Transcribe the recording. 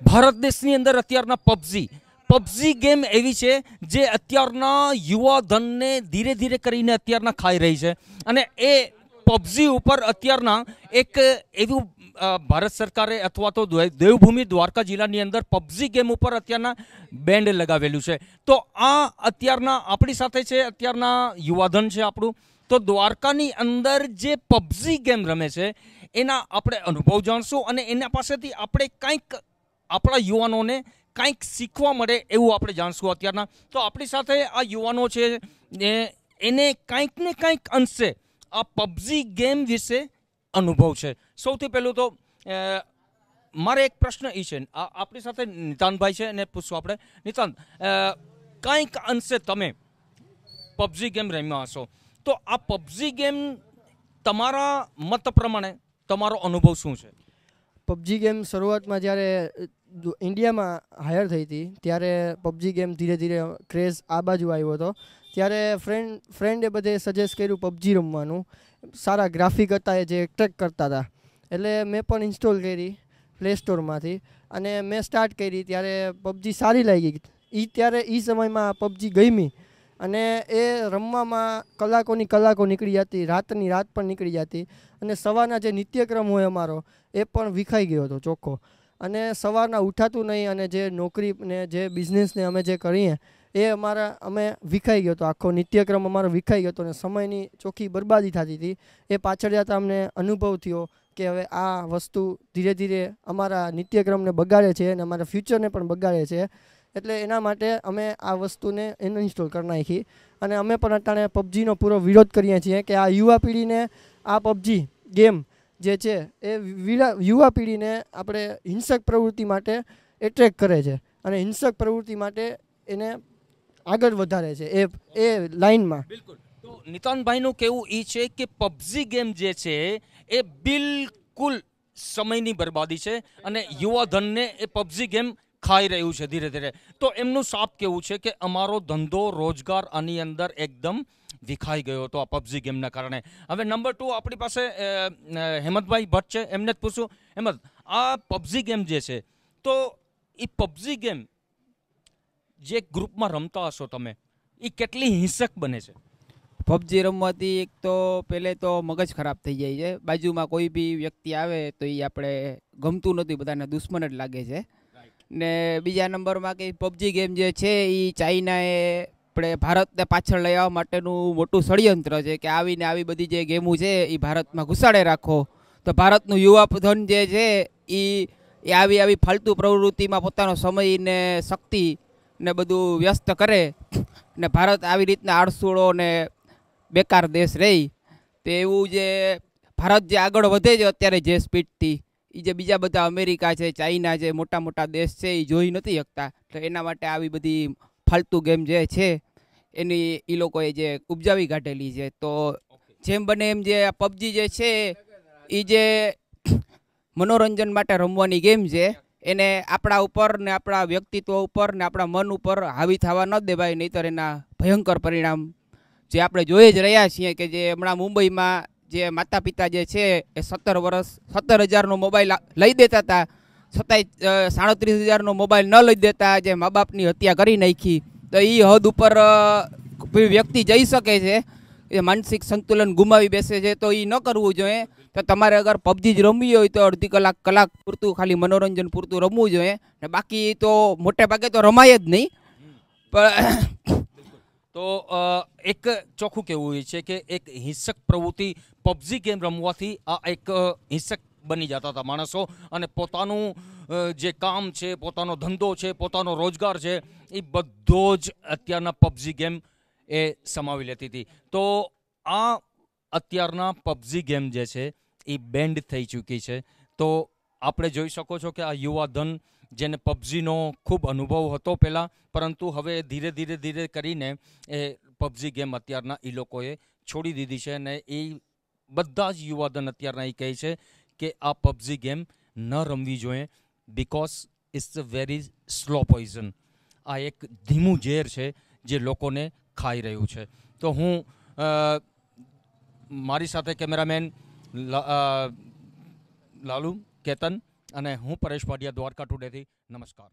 ભારત દેશની અંદર અત્યારના પબજી ગેમ એવી છે જે અત્યારના યુવા ધનને ધીરે ધીરે કરીને અત્યારના ખાઈ રહી છે અને એ પબજી ઉપર અત્યારના એક એવું ભારત સરકારે અથવા તો દેવભૂમિ દ્વારકા જિલ્લાની અંદર પબજી ગેમ ઉપર અત્યારના બેન્ડ લગાવેલું છે. તો આ અત્યારના આપણી સાથે છે અત્યારના યુવાધન છે આપણું. તો દ્વારકાની અંદર જે પબજી ગેમ રમે છે એના આપણે અનુભવ જાણશું અને એના પાસેથી આપણે કંઈક આપણા યુવાનોને કંઈક શીખવા મળે એવું આપણે જાણશું અત્યારના. તો આપણી સાથે આ યુવાનો છે એને કંઈક ને કંઈક અંશે આ પબજી ગેમ વિશે અનુભવ છે. સૌથી પહેલું તો મારે એક પ્રશ્ન એ છે, આપણી સાથે નિતાનભાઈ છે એને પૂછશું આપણે. નિતાન, કંઈક અંશે તમે પબજી ગેમ રમ્યા હશો, તો આ પબજી ગેમ તમારા મત પ્રમાણે તમારો અનુભવ શું છે? પબજી ગેમ શરૂઆતમાં જ્યારે ઇન્ડિયામાં હાયર થઈ હતી ત્યારે પબજી ગેમ ધીરે ધીરે ક્રેઝ આ બાજુ આવ્યો હતો. ત્યારે ફ્રેન્ડે બધે સજેસ્ટ કર્યું પબજી રમવાનું. સારા ગ્રાફિક હતા એ જે એટ્રેક્ટ કરતા હતા, એટલે મેં પણ ઇન્સ્ટોલ કરી પ્લે સ્ટોરમાંથી અને મેં સ્ટાર્ટ કરી. ત્યારે પબજી સારી લાગી. ત્યારે એ સમયમાં પબજી ગમી અને એ રમવામાં કલાકો નીકળી જતી, રાતની રાત પણ નીકળી જતી અને સવારના જે નિત્યક્રમ હોય અમારો એ પણ વિખાઈ ગયો હતો ચોખ્ખો. અને સવારના ઉઠાતું નહીં અને જે નોકરી ને જે બિઝનેસને અમે જે કરીએ એ અમે વિખાઈ ગયો હતો. આખો નિત્યક્રમ અમારો વિખાઈ ગયો હતો અને સમયની ચોખ્ખી બરબાદી થતી હતી. એ પાછળ જતાં અમને અનુભવ થયો કે હવે આ વસ્તુ ધીરે ધીરે અમારા નિત્યક્રમને બગાડે છે અને અમારા ફ્યુચરને પણ બગાડે છે. એટલે એના માટે અમે આ વસ્તુને અનઇન્સ્ટોલ કરી નાખી અને અમે પણ અત્યારે પબજીનો પૂરો વિરોધ કરીએ છીએ કે આ યુવા પેઢીને આ પબજી ગેમ જે છે એ યુવા પેઢીને આપણે હિંસક પ્રવૃત્તિ માટે એટ્રેક્ટ કરે છે અને હિંસક પ્રવૃત્તિ માટે એને આગળ વધારે છે એ લાઈનમાં. બિલકુલ. તો નિતાનભાઈનું કહેવું એ છે કે પબજી ગેમ જે છે એ બિલકુલ સમયની બરબાદી છે અને યુવા ધનને એ પબજી ગેમ ખાઈ રહ્યું છે ધીરે ધીરે. તો એમનું સાફ કેવું છે કે અમારો ધંધો રોજગાર આની અંદર એકદમ વિખાઈ ગયો હતો આ પબજી ગેમના કારણે. હવે નંબર 2 આપણી પાસે હેમંતભાઈ ભટ્ટ છે, એમને જ પૂછું. હેમંત, આ પબજી ગેમ જે છે તો એ પબજી ગેમ જે ગ્રુપમાં રમતા હશો તમે, એ કેટલી હિંસક બને છે? પબજી રમવાથી એક તો પહેલે તો મગજ ખરાબ થઈ જાય છે. બાજુમાં કોઈ બી વ્યક્તિ આવે તો એ આપણે ગમતું નથી, બધાને દુશ્મન જ લાગે છે. ને બીજા નંબરમાં કે પબજી ગેમ જે છે એ ચાઇનાએ આપણે ભારતને પાછળ લઈ આવવા માટેનું મોટું ષડયંત્ર છે કે આવીને આવી બધી જે ગેમો છે એ ભારતમાં ઘુસાડે રાખો તો ભારતનું યુવા ધન જે છે એ આવી ફાલતુ પ્રવૃત્તિમાં પોતાનો સમય ને શક્તિ ને બધું વ્યસ્ત કરે ને ભારત આવી રીતના આળસુડો ને બેકાર દેશ રહી. તો એવું જે ભારત જે આગળ વધે છે અત્યારે જે સ્પીડથી, એ જે બીજા બધા અમેરિકા છે, ચાઇના છે, મોટા મોટા દેશ છે એ જોઈ નથી શકતા. તો એના માટે આવી બધી ફાલતુ ગેમ જે છે એની એ લોકોએ જે ઉપજાવી કાઢેલી છે. તો જેમ બને એમ જે આ પબજી જે છે એ જે મનોરંજન માટે રમવાની ગેમ છે એને આપણા ઉપર ને આપણા વ્યક્તિત્વ ઉપર ને આપણા મન ઉપર હાવી થવા ન દેવાય, નહીંતર એના ભયંકર પરિણામ જે આપણે જોઈ જ રહ્યા છીએ કે જે હમણાં મુંબઈમાં જે માતા પિતા જે છે એ 17,000નો મોબાઈલ લઈ દેતા હતા, છતાંય 37,000નો મોબાઈલ ન લઈ દેતા જે મા બાપની હત્યા કરી નાખી. તો એ હદ ઉપર વ્યક્તિ જઈ શકે છે, એ માનસિક સંતુલન ગુમાવી બેસે છે. તો એ ન કરવું જોઈએ. તો તમારે અગર પબજી જ રમવી હોય તો અડધી કલાક પૂરતું ખાલી મનોરંજન પૂરતું રમવું જોઈએ ને બાકી તો મોટે ભાગે તો રમાય જ નહીં. પણ તો એક ચોખ્ખું કહેવું એ છે કે એક હિંસક પ્રવૃત્તિ પબજી ગેમ રમવાથી આ એક હિંસક બની જતા હતા માણસો અને પોતાનું જે કામ છે, પોતાનો ધંધો છે, પોતાનો રોજગાર છે એ બધો જ અત્યારના પબજી ગેમ એ સમાવી લેતી હતી. તો આ અત્યારના પબજી ગેમ જે છે એ બેન્ડ થઈ ચૂકી છે. તો આપણે જોઈ શકો છો કે આ યુવા ધન જેને પબજીનો ખૂબ અનુભવ હતો પહેલાં, પરંતુ હવે ધીરે કરીને એ પબજી ગેમ અત્યારના એ લોકોએ છોડી દીધી છે અને એ બધા જ યુવાધન અત્યારના એ કહે છે કે આ પબજી ગેમ ન રમવી જોઈએ because it's a very slow poison. આ એક ધીમું ઝેર છે જે લોકોને ખાઈ રહ્યું છે. તો હું મારી સાથે કેમેરામેન લાલુ, કેતન અને હું પરેશ વાડિયા, દ્વારકા ટુડેથી. નમસ્કાર.